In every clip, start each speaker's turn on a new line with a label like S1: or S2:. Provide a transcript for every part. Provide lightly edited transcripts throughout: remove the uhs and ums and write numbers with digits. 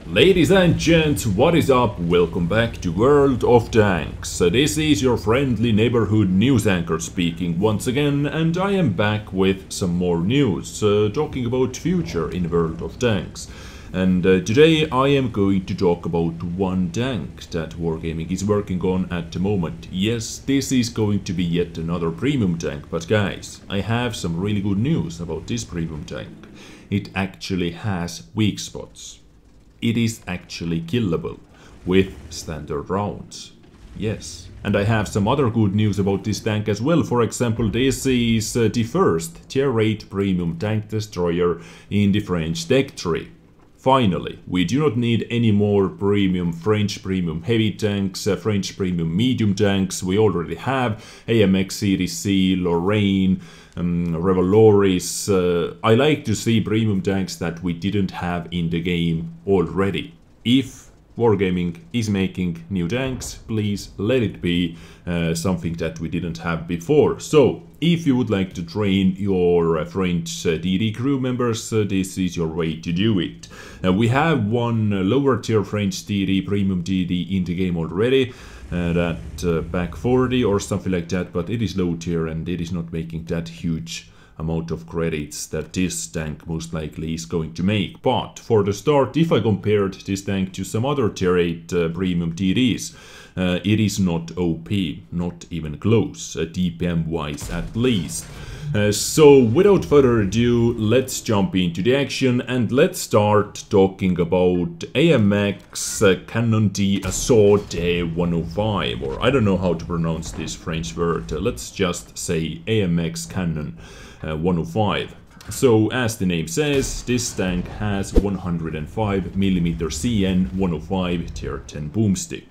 S1: Ladies and gents, what is up? Welcome back to World of Tanks. This is your friendly neighborhood news anchor speaking once again, and I am back with some more news, talking about future in World of Tanks. And today I am going to talk about one tank that Wargaming is working on at the moment. Yes, this is going to be yet another premium tank, but guys, I have some really good news about this premium tank. It actually has weak spots. It is actually killable with standard rounds. Yes. And I have some other good news about this tank as well. For example, this is the first tier 8 premium tank destroyer in the French tech tree. Finally, we do not need any more premium French premium heavy tanks, French premium medium tanks. We already have AMX Series C, Lorraine, Revoloris. I like to see premium tanks that we didn't have in the game already. If Wargaming is making new tanks, please let it be something that we didn't have before. So, if you would like to train your French DD crew members, this is your way to do it. We have one lower tier French DD, premium DD in the game already, that back 40 or something like that, but it is low tier and it is not making that huge amount of credits that this tank most likely is going to make. But for the start, if I compared this tank to some other tier 8 premium DDs, it is not OP, not even close, DPM wise at least. So without further ado, let's jump into the action and let's start talking about AMX Canon D Assault 105, or I don't know how to pronounce this French word, let's just say AMX Canon 105. So as the name says, this tank has 105mm CN 105 tier 10 boomstick.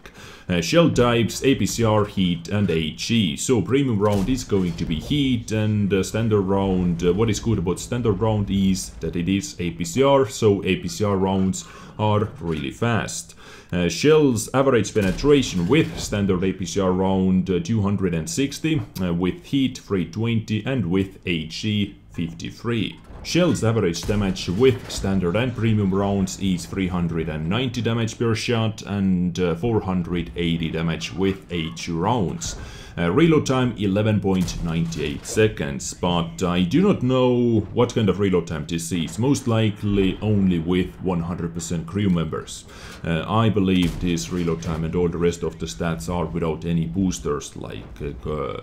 S1: Shell types APCR, heat and HE. So premium round is going to be heat, and standard round, what is good about standard round is that it is APCR, so APCR rounds are really fast. Shell's average penetration with standard APCR round 260, with heat 320 and with HE 53. Shell's average damage with standard and premium rounds is 390 damage per shot and 480 damage with HE rounds. Reload time 11.98 seconds, but I do not know what kind of reload time this is, most likely only with 100% crew members. I believe this reload time and all the rest of the stats are without any boosters like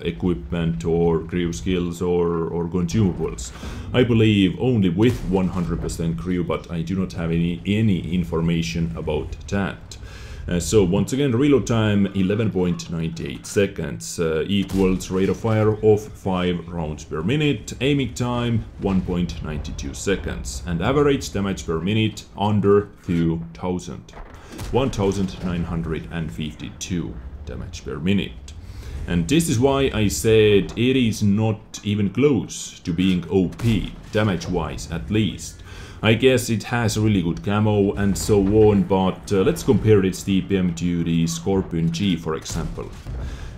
S1: equipment or crew skills or consumables. I believe only with 100% crew, but I do not have any information about that. So once again, reload time 11.98 seconds equals rate of fire of 5 rounds per minute, aiming time 1.92 seconds, and average damage per minute under 2000, 1952 damage per minute. And this is why I said it is not even close to being OP, damage wise at least. I guess it has really good camo and so on, but let's compare its DPM to the Scorpion G, for example.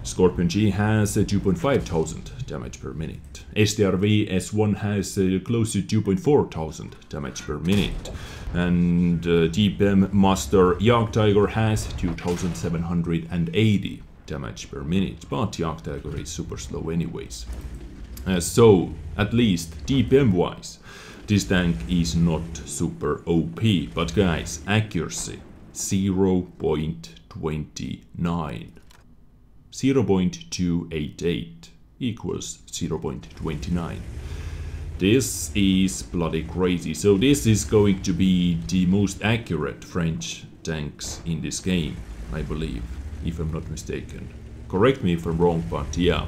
S1: Scorpion G has 2,500 damage per minute. STRV S1 has close to 2,400 damage per minute. And DPM Master Jagdtiger has 2,780 damage per minute, but Jagdtiger is super slow anyways. So, at least DPM wise, this tank is not super OP, but guys, accuracy 0.29. 0.288 equals 0.29. This is bloody crazy. So this is going to be the most accurate French tanks in this game, I believe, if I'm not mistaken. Correct me if I'm wrong, but yeah.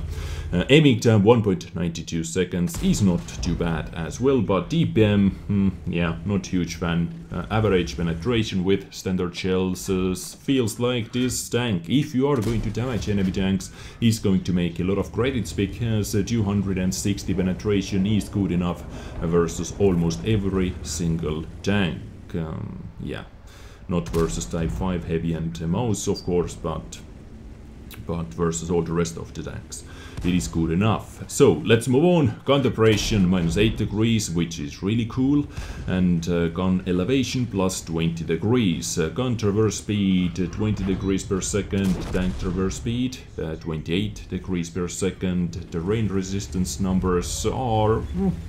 S1: Aiming time 1.92 seconds is not too bad as well, but DPM, yeah, not huge fan. Average penetration with standard shells feels like this tank, if you are going to damage enemy tanks, is going to make a lot of credits, because 260 penetration is good enough versus almost every single tank. Yeah, not versus Type 5 heavy and mouse, of course, but versus all the rest of the tanks. it is good enough. So let's move on. Gun depression -8 degrees, which is really cool, and gun elevation +20 degrees. Gun traverse speed 20 degrees per second, tank traverse speed 28 degrees per second. Terrain resistance numbers are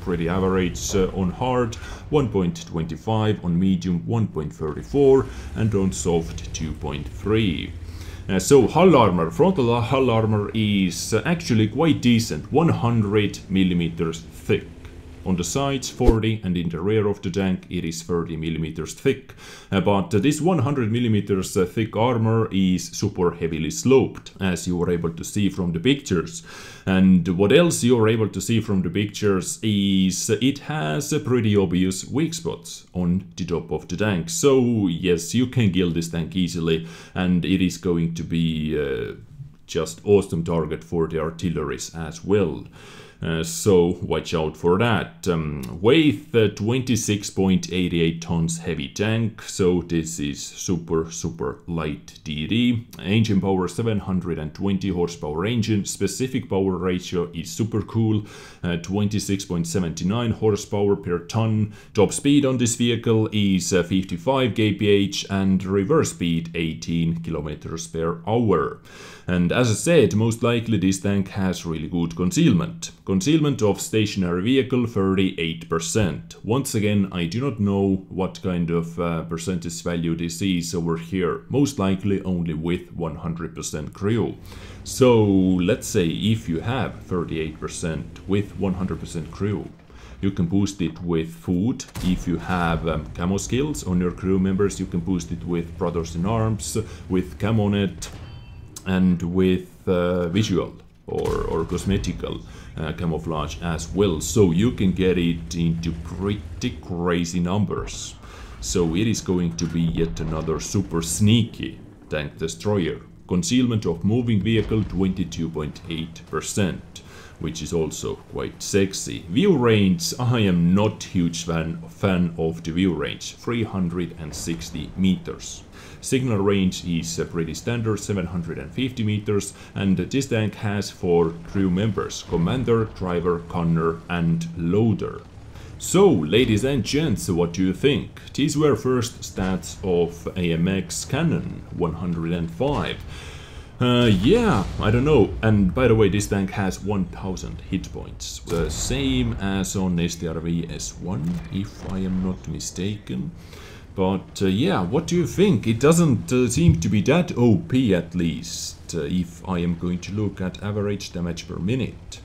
S1: pretty average on hard 1.25, on medium 1.34, and on soft 2.3. So hull armor, frontal hull armor is actually quite decent, 100 millimeters thick. On the sides 40, and in the rear of the tank it is 30 millimeters thick. But this 100 millimeters thick armor is super heavily sloped, as you are able to see from the pictures. And what else you are able to see from the pictures is it has pretty obvious weak spots on the top of the tank. So yes, you can kill this tank easily, and it is going to be just awesome target for the artilleries as well. So watch out for that. Weight 26.88 tons heavy tank, so this is super light DD. Engine power 720 horsepower engine. Specific power ratio is super cool, 26.79 horsepower per ton. Top speed on this vehicle is 55 kph and reverse speed 18 kilometers per hour. And as I said, most likely this tank has really good concealment. Concealment of stationary vehicle 38%. Once again, I do not know what kind of percentage value this is over here. Most likely only with 100% crew. So let's say if you have 38% with 100% crew, you can boost it with food. If you have camo skills on your crew members, you can boost it with Brothers in Arms, with Camonet, and with visual or cosmetical camouflage as well. So you can get it into pretty crazy numbers. So it is going to be yet another super sneaky tank destroyer. Concealment of moving vehicle 22.8%, which is also quite sexy. View range, I am not huge fan of the view range, 360 meters. Signal range is pretty standard, 750 meters, and this tank has 4 crew members: commander, driver, gunner, and loader. So, ladies and gents, what do you think? These were first stats of AMX Canon 105. Yeah, I don't know. And by the way, this tank has 1000 hit points. The same as on STRV S1, if I am not mistaken. But yeah, what do you think? It doesn't seem to be that OP, at least, if I am going to look at average damage per minute.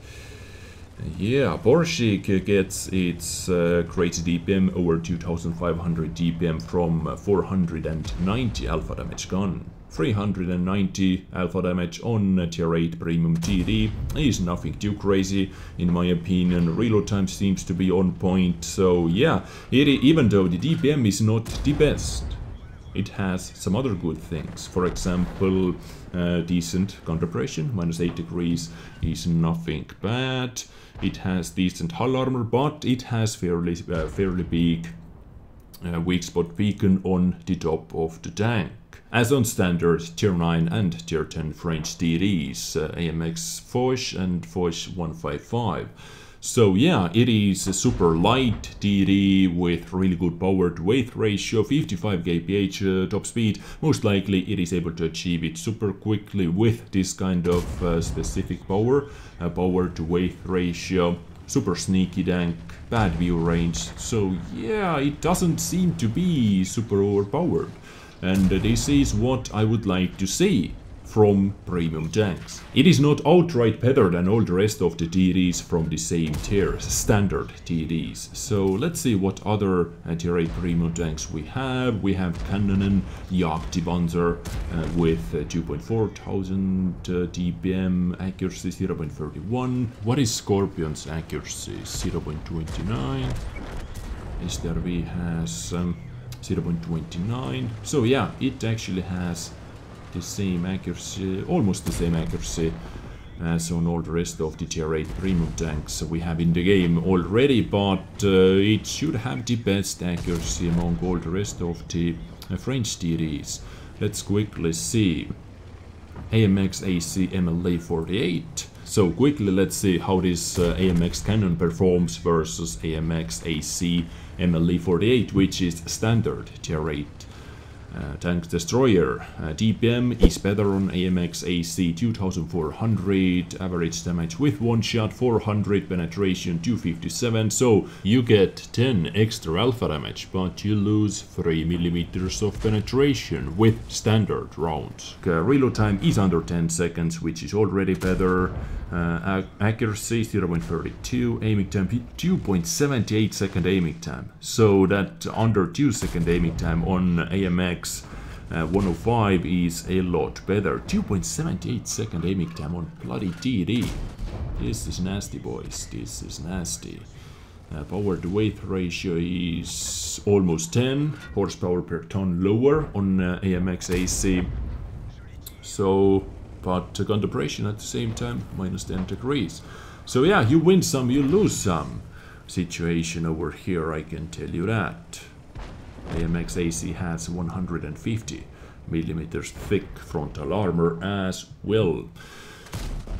S1: Yeah, Porsche gets its crazy DPM over 2500 DPM from 490 alpha damage gun. 390 alpha damage on tier 8 premium TD is nothing too crazy in my opinion. Reload time seems to be on point, so yeah, even though the DPM is not the best, it has some other good things. For example, decent gun depression, -8 degrees is nothing bad. It has decent hull armor, but it has fairly big weak spot beacon on the top of the tank. As on standard tier 9 and tier 10 French TDs, AMX Foch and Foch 155. So yeah, it is a super light TD with really good power to weight ratio, 55 kph top speed. Most likely it is able to achieve it super quickly with this kind of specific power, power to weight ratio. Super sneaky tank, bad view range, so yeah, it doesn't seem to be super overpowered. And this is what I would like to see from premium tanks. It is not outright better than all the rest of the TDs from the same tier, standard TDs. So let's see what other tier 8 premium tanks we have. We have Canon Jagdpanzer with 2,400 DPM, accuracy 0.31. What is Scorpion's accuracy? 0.29. STRV has 0.29. So yeah, it actually has the same accuracy, almost the same accuracy as on all the rest of the tier 8 premium tanks we have in the game already, but it should have the best accuracy among all the rest of the French TDs. Let's quickly see. AMX AC MLA 48 So quickly let's see how this AMX Canon performs versus AMX AC MLE48, which is standard tier 8 tank destroyer. DPM is better on AMX AC, 2400, average damage with one shot 400, penetration 257, so you get 10 extra alpha damage, but you lose 3mm of penetration with standard rounds. Reload time is under 10 seconds, which is already better. Accuracy 0.32, aiming time 2.78 second aiming time, so that under 2 second aiming time on AMX 105 is a lot better. 2.78 second aiming time on bloody TD. This is nasty, boys, this is nasty. Power to weight ratio is almost 10, horsepower per ton lower on AMX AC. So but gun depression at the same time, minus 10 degrees. So yeah, you win some, you lose some situation over here, I can tell you that. AMX AC has 150mm thick frontal armor as well.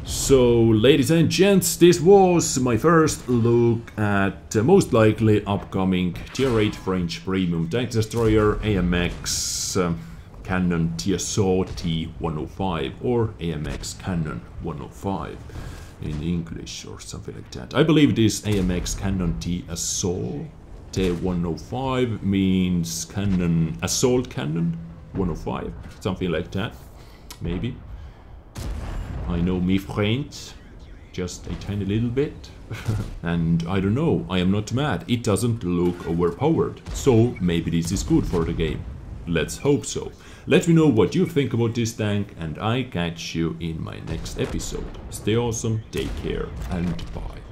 S1: So ladies and gents, this was my first look at most likely upcoming tier 8 French premium tank destroyer AMX Canon TSO T105 or AMX Canon 105 in English or something like that. I believe this AMX Canon TSO T105 means Canon Assault Cannon 105, something like that, maybe. I know me French, just a tiny little bit. And I don't know, I am not mad, it doesn't look overpowered, so maybe this is good for the game. Let's hope so. Let me know what you think about this tank, and I catch you in my next episode. Stay awesome, take care, and bye.